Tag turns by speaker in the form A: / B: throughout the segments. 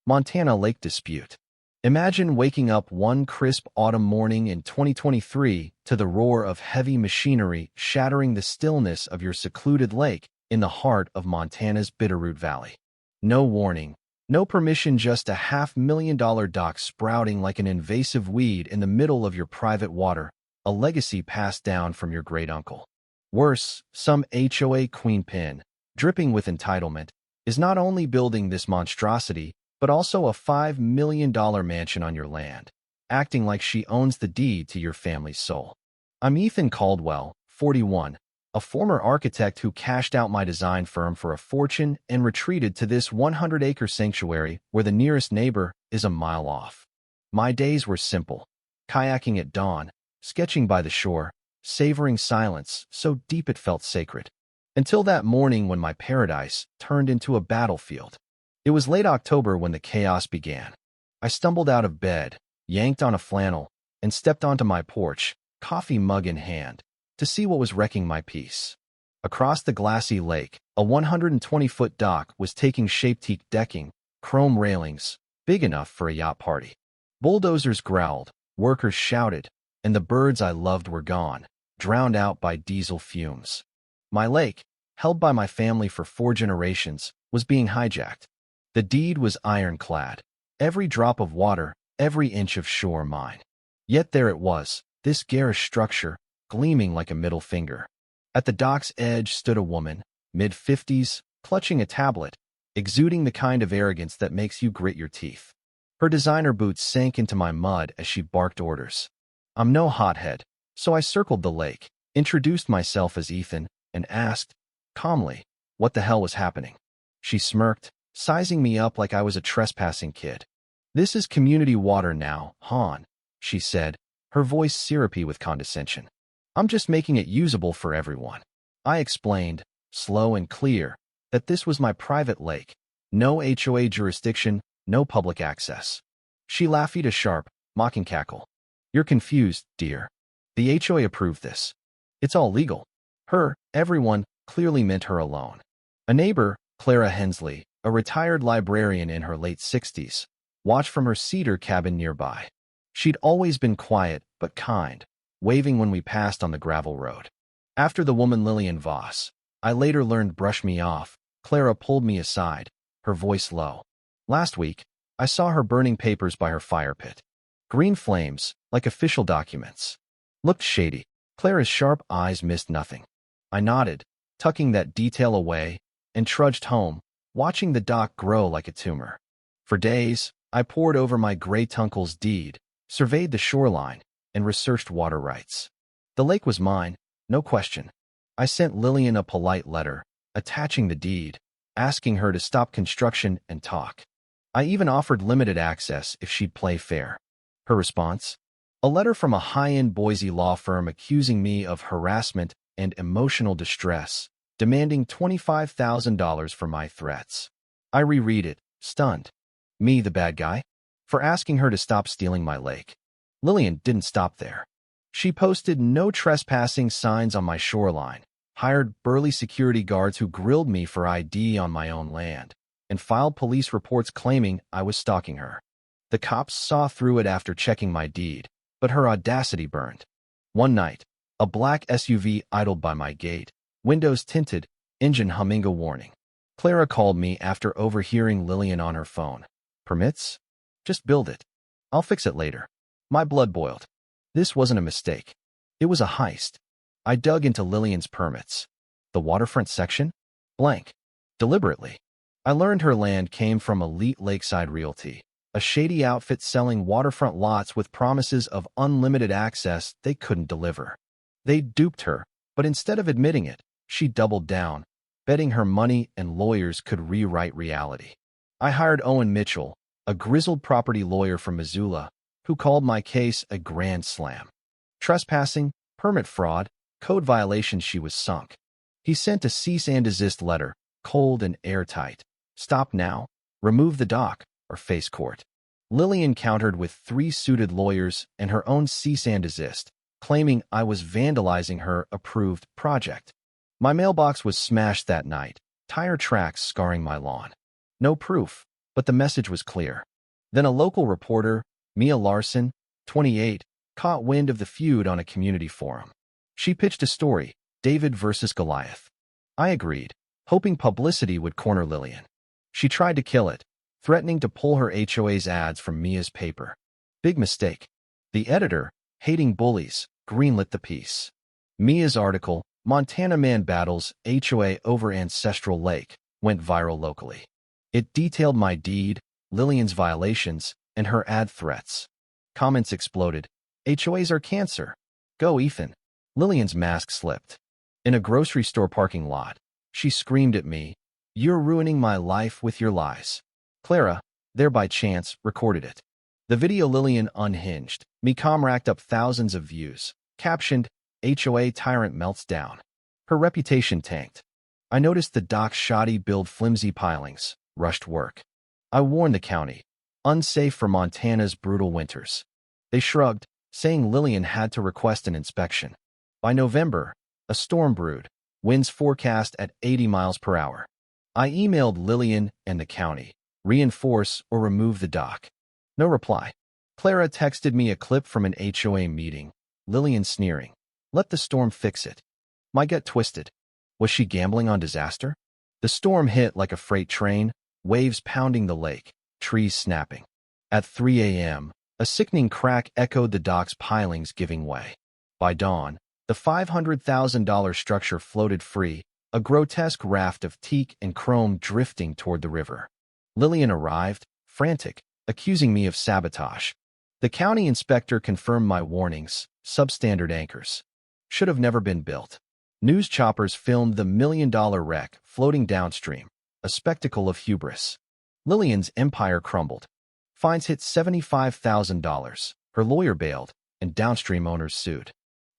A: Montana Lake Dispute. Imagine waking up one crisp autumn morning in 2023 to the roar of heavy machinery shattering the stillness of your secluded lake in the heart of Montana's Bitterroot Valley. No warning, no permission, just a $500,000 dock sprouting like an invasive weed in the middle of your private water, a legacy passed down from your great-uncle. Worse, some HOA queenpin, dripping with entitlement, is not only building this monstrosity, but also a $5 million mansion on your land, acting like she owns the deed to your family's soul. I'm Ethan Caldwell, 41, a former architect who cashed out my design firm for a fortune and retreated to this 100-acre sanctuary where the nearest neighbor is a mile off. My days were simple: kayaking at dawn, sketching by the shore, savoring silence so deep it felt sacred. Until that morning when my paradise turned into a battlefield. It was late October when the chaos began. I stumbled out of bed, yanked on a flannel, and stepped onto my porch, coffee mug in hand, to see what was wrecking my peace. Across the glassy lake, a 120-foot dock was taking shape: teak decking, chrome railings, big enough for a yacht party. Bulldozers growled, workers shouted, and the birds I loved were gone, drowned out by diesel fumes. My lake, held by my family for 4 generations, was being hijacked. The deed was ironclad, every drop of water, every inch of shore mine. Yet there it was, this garish structure, gleaming like a middle finger. At the dock's edge stood a woman, mid-50s, clutching a tablet, exuding the kind of arrogance that makes you grit your teeth. Her designer boots sank into my mud as she barked orders. I'm no hothead, so I circled the lake, introduced myself as Ethan, and asked, calmly, what the hell was happening. She smirked, sizing me up like I was a trespassing kid. This is community water now, hon, she said, her voice syrupy with condescension. I'm just making it usable for everyone. I explained, slow and clear, that this was my private lake, no HOA jurisdiction, no public access. She laughed a sharp, mocking cackle. You're confused, dear. The HOA approved this. It's all legal. Her, everyone, clearly meant her alone. A neighbor, Clara Hensley, a retired librarian in her late 60s, watched from her cedar cabin nearby. She'd always been quiet but kind, waving when we passed on the gravel road. After the woman Lillian Voss, I later learned, brushed me off, Clara pulled me aside, her voice low. Last week, I saw her burning papers by her fire pit. Green flames, like official documents. Looked shady. Clara's sharp eyes missed nothing. I nodded, tucking that detail away, and trudged home, watching the dock grow like a tumor. For days, I pored over my great-uncle's deed, surveyed the shoreline, and researched water rights. The lake was mine, no question. I sent Lillian a polite letter, attaching the deed, asking her to stop construction and talk. I even offered limited access if she'd play fair. Her response? A letter from a high-end Boise law firm accusing me of harassment and emotional distress, demanding $25,000 for my threats. I reread it, stunned. Me, the bad guy? For asking her to stop stealing my lake. Lillian didn't stop there. She posted no trespassing signs on my shoreline, hired burly security guards who grilled me for ID on my own land, and filed police reports claiming I was stalking her. The cops saw through it after checking my deed, but her audacity burned. One night, a black SUV idled by my gate, windows tinted, engine humming a warning. Clara called me after overhearing Lillian on her phone. Permits? Just build it. I'll fix it later. My blood boiled. This wasn't a mistake. It was a heist. I dug into Lillian's permits. The waterfront section? Blank. Deliberately. I learned her land came from Elite Lakeside Realty, a shady outfit selling waterfront lots with promises of unlimited access they couldn't deliver. They duped her, but instead of admitting it, she doubled down, betting her money and lawyers could rewrite reality. I hired Owen Mitchell, a grizzled property lawyer from Missoula, who called my case a grand slam. Trespassing, permit fraud, code violations, she was sunk. He sent a cease and desist letter, cold and airtight. Stop now, remove the dock, or face court. Lillian countered with 3 suited lawyers and her own cease and desist, claiming I was vandalizing her approved project. My mailbox was smashed that night, tire tracks scarring my lawn. No proof, but the message was clear. Then a local reporter, Mia Larson, 28, caught wind of the feud on a community forum. She pitched a story, David versus Goliath. I agreed, hoping publicity would corner Lillian. She tried to kill it, threatening to pull her HOA's ads from Mia's paper. Big mistake. The editor, hating bullies, greenlit the piece. Mia's article, Montana Man Battles HOA Over Ancestral Lake, went viral locally. It detailed my deed, Lillian's violations, and her ad threats. Comments exploded. HOAs are cancer. Go, Ethan. Lillian's mask slipped. In a grocery store parking lot, she screamed at me, "You're ruining my life with your lies." Clara, there by chance, recorded it. The video Lillian unhinged. Mecom racked up thousands of views. Captioned, HOA tyrant melts down. Her reputation tanked. I noticed the dock's shoddy build flimsy pilings, rushed work. I warned the county. Unsafe for Montana's brutal winters. They shrugged, saying Lillian had to request an inspection. By November, a storm brewed, winds forecast at 80 miles per hour. I emailed Lillian and the county, reinforce or remove the dock. No reply. Clara texted me a clip from an HOA meeting, Lillian sneering, "Let the storm fix it." My gut twisted. Was she gambling on disaster? The storm hit like a freight train, waves pounding the lake, trees snapping. At 3 a.m., a sickening crack echoed the dock's pilings giving way. By dawn, the $500,000 structure floated free, a grotesque raft of teak and chrome drifting toward the river. Lillian arrived, frantic, accusing me of sabotage. The county inspector confirmed my warnings, substandard anchors. Should have never been built. News choppers filmed the million-dollar wreck floating downstream, a spectacle of hubris. Lillian's empire crumbled. Fines hit $75,000. Her lawyer bailed, and downstream owners sued.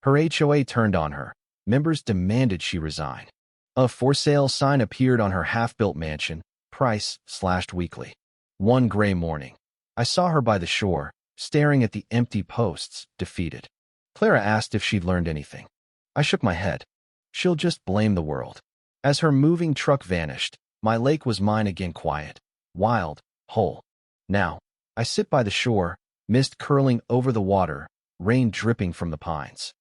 A: Her HOA turned on her. Members demanded she resign. A for sale sign appeared on her half-built mansion, price slashed weekly. One gray morning, I saw her by the shore, staring at the empty posts, defeated. Clara asked if she'd learned anything. I shook my head. She'll just blame the world. As her moving truck vanished, my lake was mine again, quiet, wild, whole. Now, I sit by the shore, mist curling over the water, rain dripping from the pines.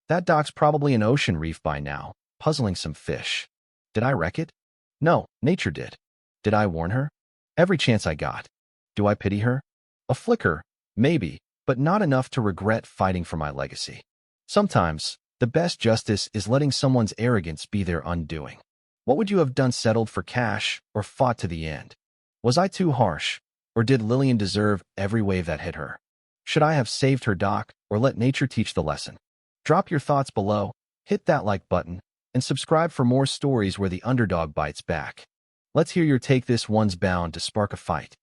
A: That dock's probably an ocean reef by now, puzzling some fish. Did I wreck it? No, nature did. Did I warn her? Every chance I got. Do I pity her? A flicker, maybe, but not enough to regret fighting for my legacy. Sometimes, the best justice is letting someone's arrogance be their undoing. What would you have done, settled for cash or fought to the end? Was I too harsh, or did Lillian deserve every wave that hit her? Should I have saved her dock or let nature teach the lesson? Drop your thoughts below, hit that like button, and subscribe for more stories where the underdog bites back. Let's hear your take. This one's bound to spark a fight.